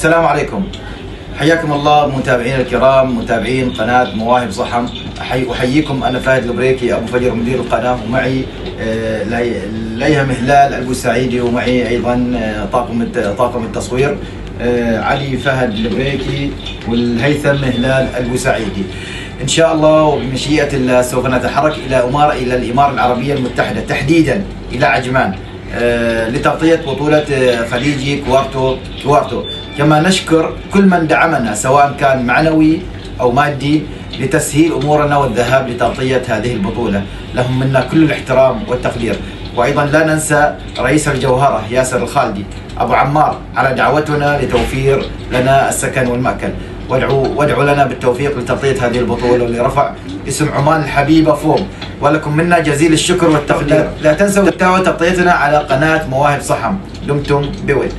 السلام عليكم، حياكم الله متابعينا الكرام، متابعين قناة مواهب صحم. أحييكم، أنا فهد البريكي أبو فجر مدير القناة، ومعي ليهم هلال البوسعيدي، ومعي أيضا طاقم التصوير علي فهد البريكي والهيثم هلال البوسعيدي. إن شاء الله وبمشيئة الله سوف نتحرك إلى الإمارة العربية المتحدة، تحديدا إلى عجمان لتغطية بطولة خليجي كوارتو. كما نشكر كل من دعمنا سواء كان معنوي أو مادي لتسهيل أمورنا والذهاب لتغطية هذه البطولة. لهم منا كل الاحترام والتقدير. وأيضا لا ننسى رئيس الجوهرة ياسر الخالدي أبو عمار على دعوتنا لتوفير لنا السكن والمأكل. وادعوا لنا بالتوفيق لتغطية هذه البطولة ولرفع اسم عمان الحبيبة فوق. ولكم منا جزيل الشكر والتقدير. لا تنسوا تتابعوا تغطيتنا على قناة مواهب صحم. دمتم بود.